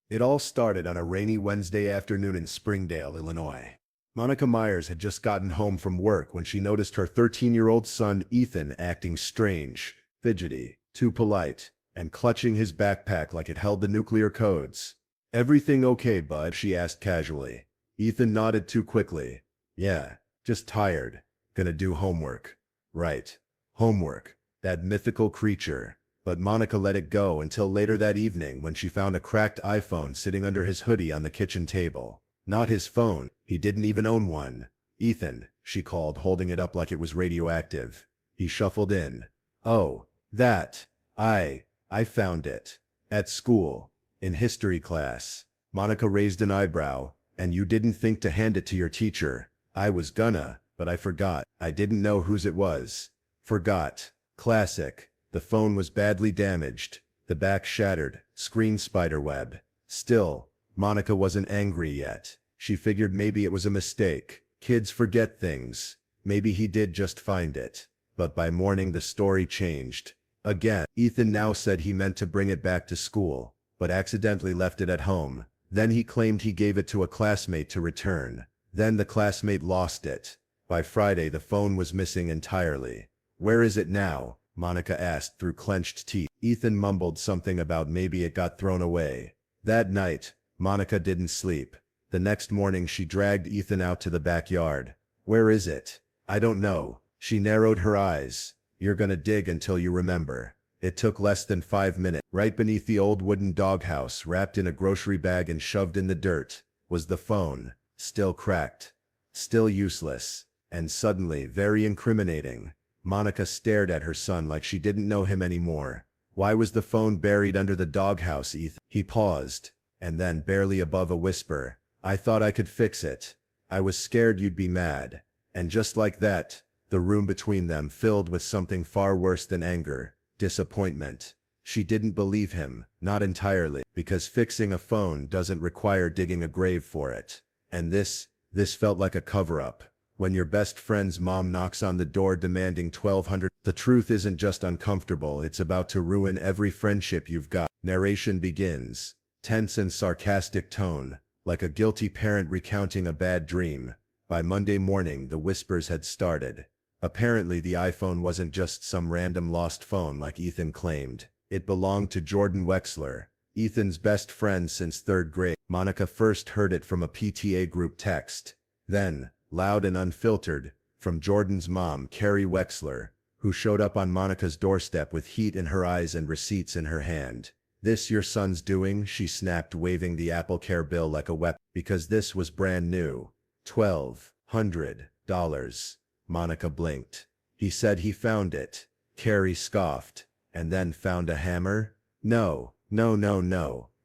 It all started on a rainy Wednesday afternoon in Springdale, Illinois. Monica Myers had just gotten home from work when she noticed her 13-year-old son Ethan acting strange, fidgety, too polite, and clutching his backpack like it held the nuclear codes. "Everything okay, bud?" she asked casually. Ethan nodded too quickly. "Yeah, just tired. Gonna do homework." "Right. Homework. That mythical creature." But Monica let it go until later that evening when she found a cracked iPhone sitting under his hoodie on the kitchen table. Not his phone, he didn't even own one. "Ethan," she called, holding it up like it was radioactive. He shuffled in. "Oh, that. I found it. At school. In history class." Monica raised an eyebrow. "And you didn't think to hand it to your teacher?" "I was gonna, but I forgot. I didn't know whose it was." Forgot. Classic. The phone was badly damaged, the back shattered, screen spiderweb. Still, Monica wasn't angry yet. She figured maybe it was a mistake. Kids forget things. Maybe he did just find it. But by morning the story changed. Again, Ethan now said he meant to bring it back to school, but accidentally left it at home. Then he claimed he gave it to a classmate to return. Then the classmate lost it. By Friday the phone was missing entirely. "Where is it now?" Monica asked through clenched teeth. Ethan mumbled something about maybe it got thrown away. That night, Monica didn't sleep. The next morning she dragged Ethan out to the backyard. "Where is it?" "I don't know." She narrowed her eyes. "You're gonna dig until you remember." It took less than 5 minutes. Right beneath the old wooden doghouse, wrapped in a grocery bag and shoved in the dirt, was the phone. Still cracked. Still useless. And suddenly very incriminating. Monica stared at her son like she didn't know him anymore. "Why was the phone buried under the doghouse, Ethan?" He paused, and then barely above a whisper, "I thought I could fix it. I was scared you'd be mad." And just like that, the room between them filled with something far worse than anger, disappointment. She didn't believe him, not entirely, because fixing a phone doesn't require digging a grave for it. And this felt like a cover-up. When your best friend's mom knocks on the door demanding $1,200, the truth isn't just uncomfortable, it's about to ruin every friendship you've got. Narration begins. Tense and sarcastic tone, like a guilty parent recounting a bad dream. By Monday morning, the whispers had started. Apparently the iPhone wasn't just some random lost phone like Ethan claimed. It belonged to Jordan Wexler, Ethan's best friend since 3rd grade. Monica first heard it from a PTA group text. Then, loud and unfiltered, from Jordan's mom, Carrie Wexler, who showed up on Monica's doorstep with heat in her eyes and receipts in her hand. "This your son's doing?" she snapped, waving the AppleCare bill like a weapon. "Because this was brand new. $1,200. Monica blinked. "He said he found it." Carrie scoffed. "And then found a hammer?" No.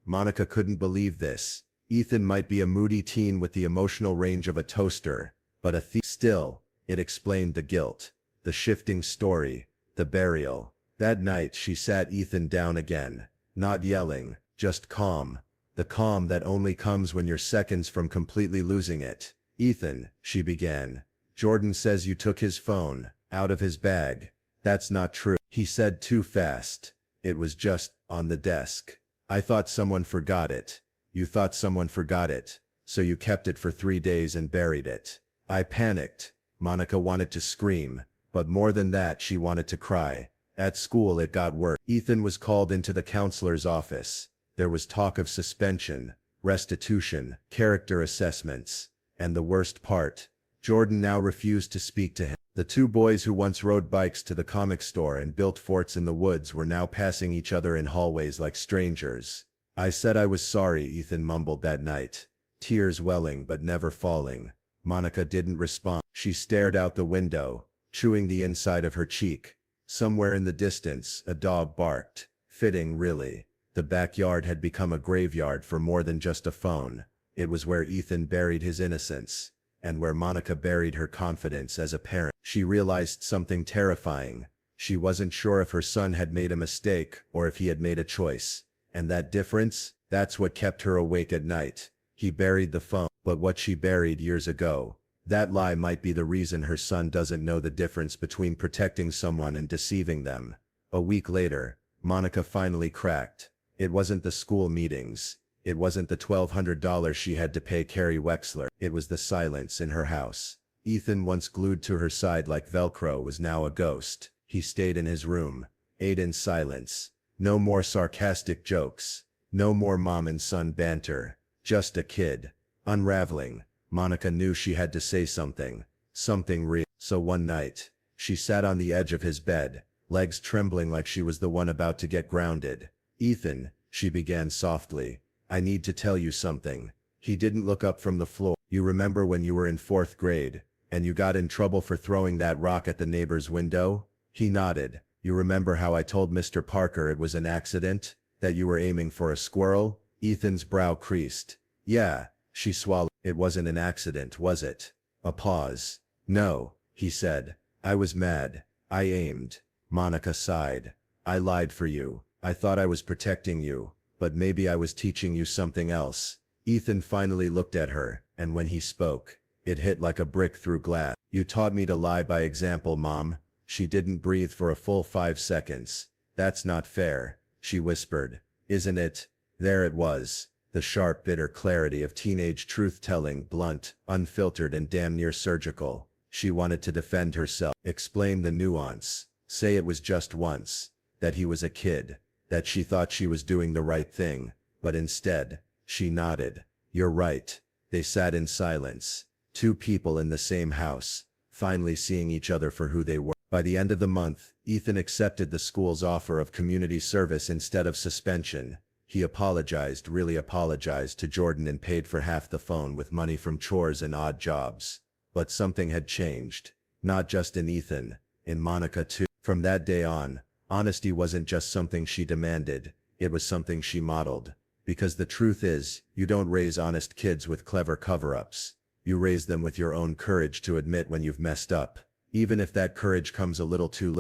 Monica couldn't believe this. Ethan might be a moody teen with the emotional range of a toaster, but a thief. Still, it explained the guilt, the shifting story, the burial. That night she sat Ethan down again, not yelling, just calm. The calm that only comes when you're seconds from completely losing it. "Ethan," she began, "Jordan says you took his phone out of his bag." "That's not true," he said too fast. "It was just on the desk. I thought someone forgot it." "You thought someone forgot it, so you kept it for 3 days and buried it." I panicked. Monica wanted to scream, but more than that she wanted to cry. At school it got worse. Ethan was called into the counselor's office. There was talk of suspension, restitution, character assessments. And the worst part, Jordan now refused to speak to him. The two boys who once rode bikes to the comic store and built forts in the woods were now passing each other in hallways like strangers. "I said I was sorry," Ethan mumbled that night, tears welling but never falling. Monica didn't respond. She stared out the window, chewing the inside of her cheek. Somewhere in the distance, a dog barked. Fitting, really. The backyard had become a graveyard for more than just a phone. It was where Ethan buried his innocence, and where Monica buried her confidence as a parent. She realized something terrifying. She wasn't sure if her son had made a mistake or if he had made a choice. And that difference, that's what kept her awake at night. He buried the phone, but what she buried years ago. That lie might be the reason her son doesn't know the difference between protecting someone and deceiving them. A week later, Monica finally cracked. It wasn't the school meetings. It wasn't the $1,200 she had to pay Carrie Wexler. It was the silence in her house. Ethan, once glued to her side like Velcro, was now a ghost. He stayed in his room, ate in silence. No more sarcastic jokes. No more mom and son banter. Just a kid. Unraveling. Monica knew she had to say something. Something real. So one night, she sat on the edge of his bed, legs trembling like she was the one about to get grounded. "Ethan," she began softly, "I need to tell you something." He didn't look up from the floor. "You remember when you were in 4th grade, and you got in trouble for throwing that rock at the neighbor's window?" He nodded. "You remember how I told Mr. Parker it was an accident? That you were aiming for a squirrel?" Ethan's brow creased. "Yeah," she swallowed. "It wasn't an accident, was it?" A pause. "No," he said. "I was mad. I aimed." Monica sighed. "I lied for you. I thought I was protecting you, but maybe I was teaching you something else." Ethan finally looked at her, and when he spoke, it hit like a brick through glass. "You taught me to lie by example, Mom." She didn't breathe for a full 5 seconds. "That's not fair," she whispered. "Isn't it?" There it was. The sharp, bitter clarity of teenage truth-telling, blunt, unfiltered, and damn near surgical. She wanted to defend herself, explain the nuance, say it was just once, that he was a kid, that she thought she was doing the right thing, but instead, she nodded. "You're right." They sat in silence, 2 people in the same house, finally seeing each other for who they were. By the end of the month, Ethan accepted the school's offer of community service instead of suspension. He apologized, really apologized to Jordan, and paid for half the phone with money from chores and odd jobs. But something had changed. Not just in Ethan, in Monica too. From that day on, honesty wasn't just something she demanded, it was something she modeled. Because the truth is, you don't raise honest kids with clever cover-ups. You raise them with your own courage to admit when you've messed up, even if that courage comes a little too late.